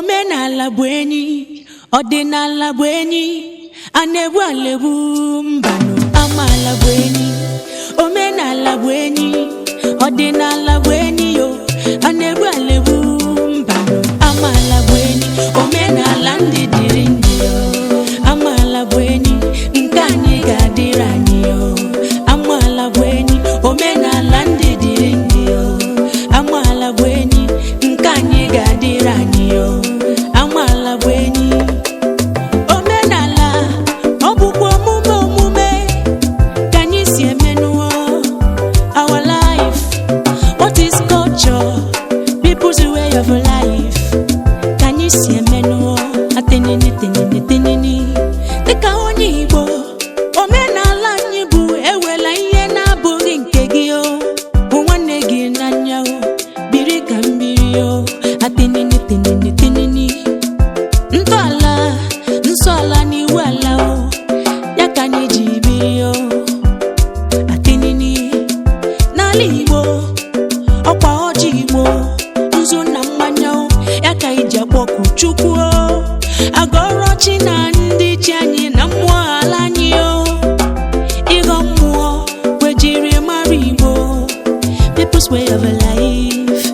Omenala bụ enyi, ọdịnala bụ enyi, anebu alebu mbano. Amala bụ enyi, omenala bụ enyi, ọdịnala bụ enyi yo, anebu alebu mbano. Amala bụ enyi, omenala ndị dịrị ndị yo. Amala bụ enyi, nke anyị ga-adịrị anyị yo. Amala bụ enyi, omenala ndị dịrị ndị yo. Amala bụ enyi, nke anyị ga-adịrị anyị yo. Amala bụ enyi, omenala ọ bụkwa omume ka anyị si emenuo our life. What is culture? People's way of life. Ka anyị si emenuo atenini tenini tenini dịka onye Igbo. Omenala anyị bụ ewela ihe na-abụghị nke gị o, bụ nwanne gị n'anya o, biri ka mbiri o, atenini tenini tenini. Ntọala nsọala n'iwu ala o, ya ka anyị ji biri o, atenini. N'ala Igbo ọkwa ọjị Igbo, nzu na mmanya o, ya ka anyị ji akpọku Chukwu o, agọrọ chi na ndị chi anyị na mmụọ ala anyị o. Ịghọ mmụọ wejiri mara Igbo, people's way of life.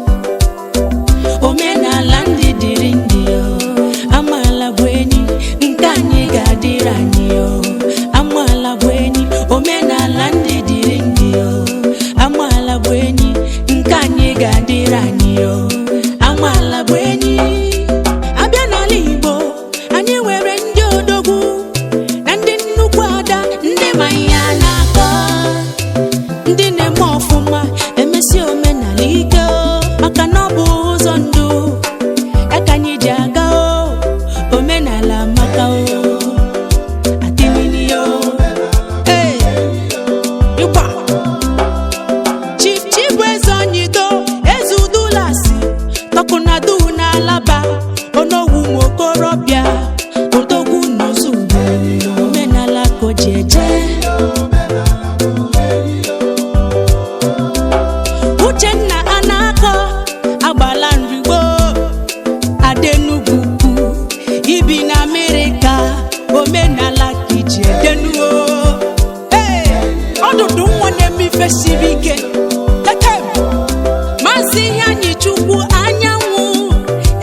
Omenala ndị dịrị ndị o. Amala bụ enyi, nke anyị ga-adịrị anyị o. Amala bụ enyi, omenala ndị dịrị ndị o. Amala bụ enyi, nke anyị ga-adịrị anyị o. Amala bụ enyi. Abịa n'ala Igbo, anyị nwere ndị odogwu na ndị nnukwu ada, ndị ma ihe a na-akọ, ndị na-eme ọfụma emesi omenala ike o, maka na ọ bụ ụzọ ndụ ya ka anyị ji aga o. Omenala maka o, atenini o. Ịgba Chief bụ eze onyido, eze udulasi, tọkụnadu n'alaba, onogwu nwokorobịa, odogwu n'ozugbo. Omenala ka o ji eje. Uchenna Anakọ agbala nrigbo, adenugwu ukwu, ibi na Amerịka. Omenala ka iji edenuo. Ọdụdụ nwa na-eme ife siri ike. Maazị ihe anyị Chukwu anyanwụ,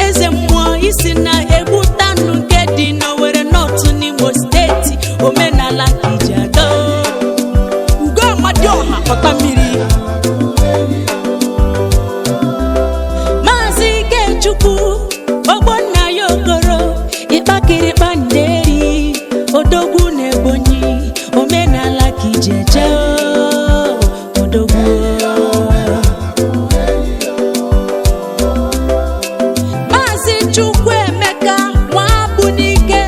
eze mmụọ isi na Egbutanụ nke dị n'Owerri North n'Imo steeti. Omenala ka iji aga. Ugo Amadioha pọta mmiri. Maazị Ikechukwu Ogbonna ya Okoro, Ịkpakịrịkpa Nderi, odogwu na Ebonyi. Omenala ka iji eje o, odogwu. Maazị Chukwuemeka Nwabunike,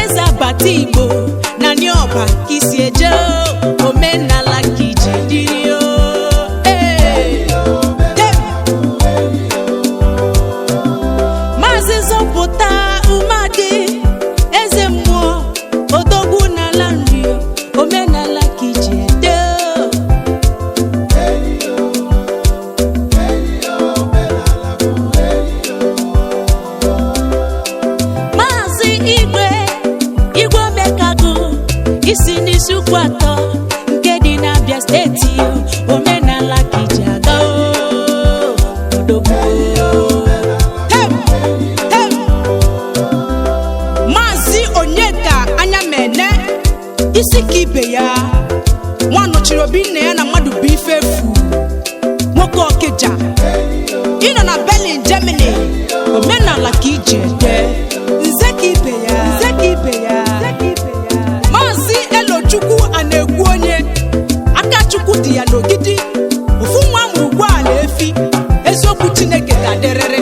eze Abata Igbo na Nioba ka isi eje o. Omenala ka iji dịrị o. Maazị Zọpụta Umadị, eze mmụọ, odogwu n'ala nri o. Omenala ka iji ede o. Maazị Igwe Omekagụ, isi n'isi ukwu atọ nke dị n'Abia steeti o. Omenala ka iji aga o, odogwu. Maazị Onyeka Anyamene, isi ka ibe ya, nwa nọchiri obi nna ya na mmadụ bụ ife efu, nwoke Ọkịja, ịnọ na Berlin Germany. Omenala ka iji ede, nze ka ibe ya, nze ka ibe ya. Maazị Elochukwu Ana-ekwu onye, aka Chukwu dị ya n'ogidi, ofu nwa amụrụ ụgbọala efi, eziokwu Chineke ga-adịrịrị.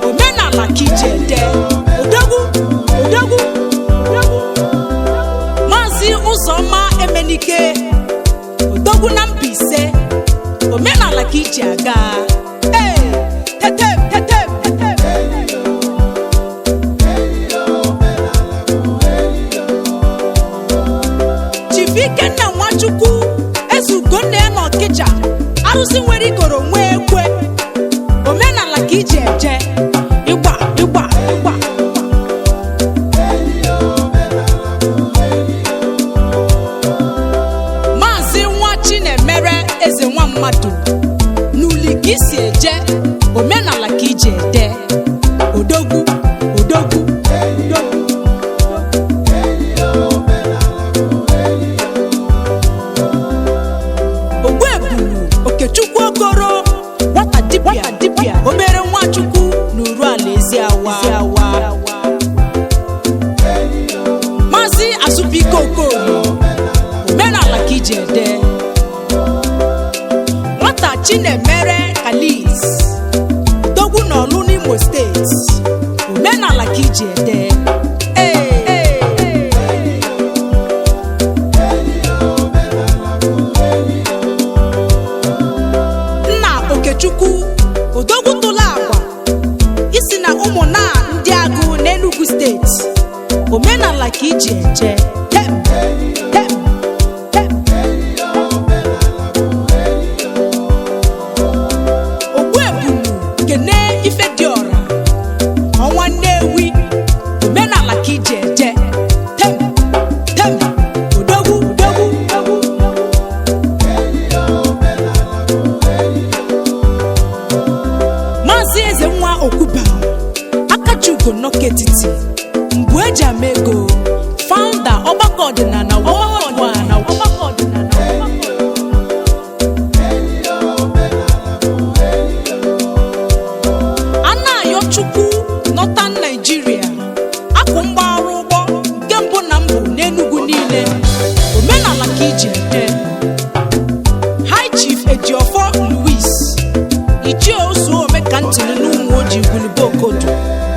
Omenala ka iji ede, odogwu odogwu odogwu. Maazị Ụzọma Emenike, odogwu na Mbaise. Omenala ka iji aga. Chief Ikenna Nwachukwu, eze Ugonna ya n'Ọkịja, arụsị nwere ikoro nwee ekwe. Omenala ka iji eje. Ịgba Mazi Asubiko Okoro omenala ka iji ede. Nwata Chinemere Kalis Odogwu n'Ọlụ n'Imo Steeti omenala ka iji ede. Chukwu Odogwu tụla agwa isi na ụmụnna ndị agụ n'Enugu steeti omenala ka iji eje. Ogbuebunu Kene Ifediora ọnwa Nnewi omenala ka iji eje. Odogwu Eze nwa Okuba Akachugo Noketiti Mgbu eji ama ego founder ọgbakọ ọdịnala Anayo Chukwu Northern Nigeria akụ mgbaarụ ụgbọ nke mbụ na mbụ n'Enugu niile omenala ka iji ede. High Chief Ejiofor Louis Ichie Osu Omekantini n'ụmụ ojii Igwulube Okodo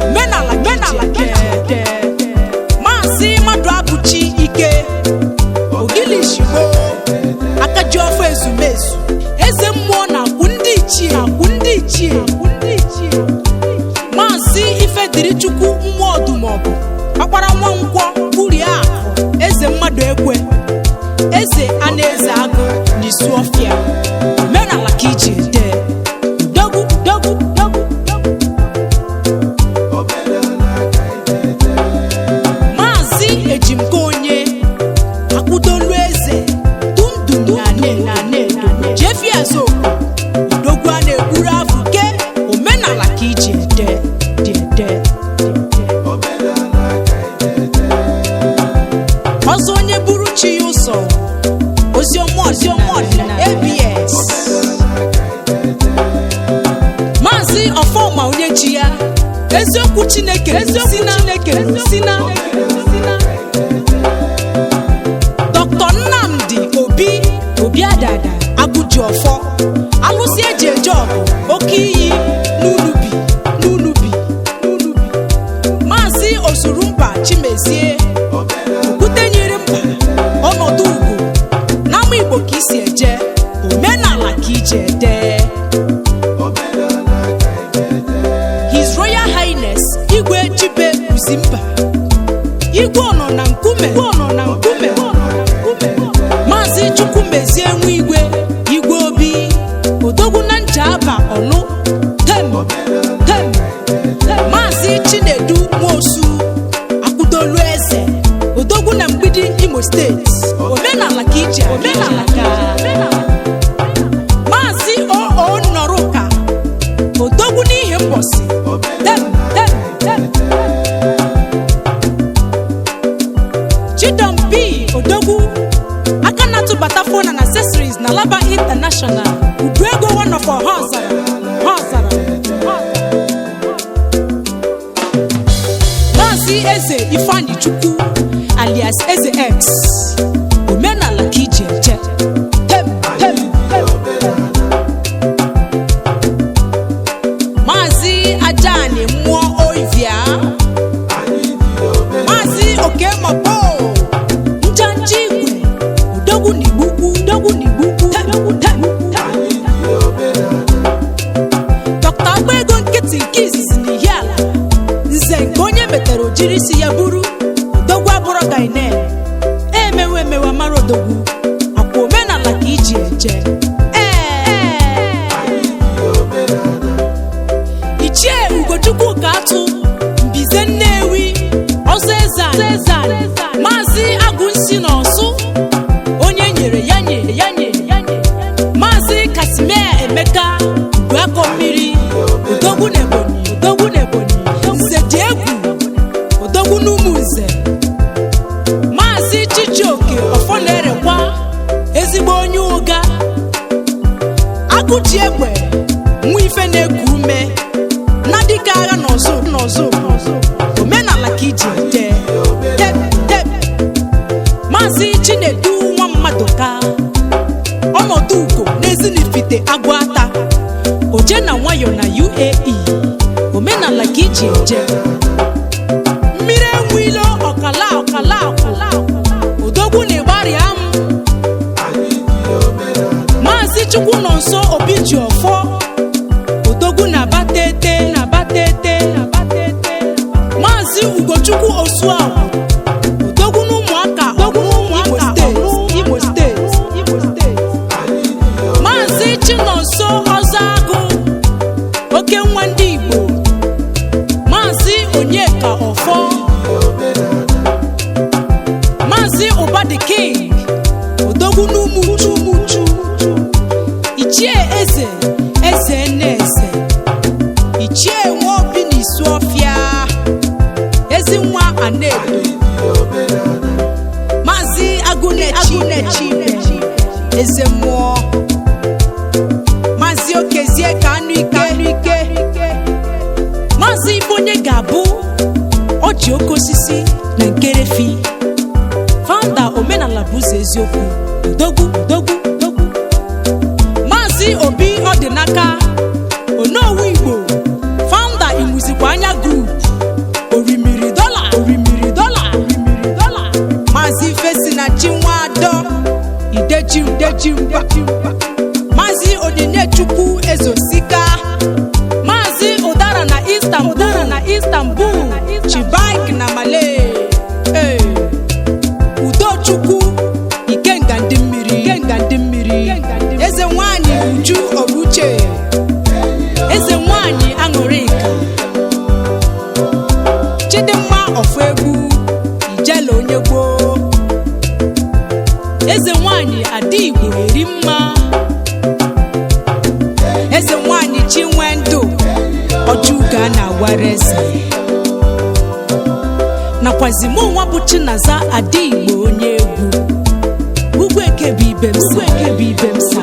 omenala ka iji ede. Maazị Madu Abụchi Ike Ogilishigbo Akajiọfọ Ezumezu eze mmụọ na-akwụ ndị ichie. Maazị Ifedirichukwu Mmụọ Ọdụmọgụ Ọkpara Nwankwọ Uriakụ eze mmadụ ekwe eze Anaeze Agụ n'Isuọfịa omenala ka iji ede. Maazị Ejimkonye Akwụdolu eze Dundum na Jefiazo Odogwu a na-egburu afụke omenala ka iji ede. Ọzọ onye buru chi ya ụzọ oziọma ọdịnala ABS Maazị Ọfọma onye chi ya eziokwu Chineke sina Dr. Nnamdi Obi Adada Agụjiọfọ alụsị eji eje ọgụ oke iyi n'Unubi. Maazị Osurumba Chimezie Okwutenyere mba ọnọdụ ugwu n'ama Igbo ka isi eje omenala ka iji ede. His Royal Highness Igwe Chibe Uzimba Igwe ọnọ na nkume Maazị Chukwumezie nwa Igwe Obi Odogwu na Njaba Ọlụ Maazị Chinedu Nwosu Akwụdolu eze Odogwu na Mgbidi Imo Steeti omenala ka iji Maazị O Nọrụka Odogwu n'ihe mbosi Chidom B Odogwu aka na-atụbata phone and accessories na Laba International Uduego one of our Hozara. Maazị Eze Ifeanyi Chukwu alias Eze X omenala ka iji eje. Maazị Ajani Mmụọ Oivia Maazị Okemabo Njanji Igwe Odogwu n'Igbukwu Dr. Agbaego Nkịtị nke izizi n'Ihiala nze nke onye metere ojiri isi ya buru Odogwu abụrụ gaine emewe mara Odogwu akwa omenala ka iji eje. Ichie Ugochukwu ka atụ Mbize Nnewi ọzọ eze Maazị Agụnsi n'Ọsụ onye nyere ya Maazị Kasimia Emeka Uduakọ Mmiri Odogwu n'Ebonyi Nze dị egwu Odogwu n'Umunze Maazị Chijioke Ọfọnerekwa Maduka ọnọdụ ugo n'Ezinifite Agụata oje na nwayọ na UAE omenala ka iji eje mmiri enwilo ọkala odogwu na-ịgbarịa m Maazị Chukwunonso Obijiọfọ odogwu na-abatete Maazị Ugochukwu Osuagwu odogwu n'ụmụaka Imo steeti Maazị Chinonso Ọzọagụ oke nwa ndị Igbo Maazị Onyeka Ọfọ Maazị Ụbadị King odogwu n'Umuchu Ichie Eze Nnaeze Ichie Nwobi n'Isuọfịa Ezinwa Anedo Maazị Agụnechi Eze Mmụọ Maazị Okezie Kanụike Maazị Ibonye Ga-abụ Ọjị Oke Osisi na Nkerefi Founder Omenala Bụ Ụzọ Eziokwu Odogwu Maazị Obi Ọdịnaka Onowu Igbo Founder Imuzikwa Anya Group Orimiri Dollar Maazị Ifesinachi Nwado Ideji Maazị Onyinye-Chukwu Ezosika Maazị Ụdara na Istanbul Chibike na Malay Udochukwu Ikenga ndị mmiri Eze nwanyị Uju Obuche Eze nwanyị Aṅụrịka Chidimma Ọfụegwu Ijele onye gboo Eze nwanyị Adigbo Erimma Eze nwanyị Chinwendụ Ojuga na Wareze nakwazi mụ nwa bụ Chinaza Adigbo onye egwu Ugwu Eke bụ ibe m sa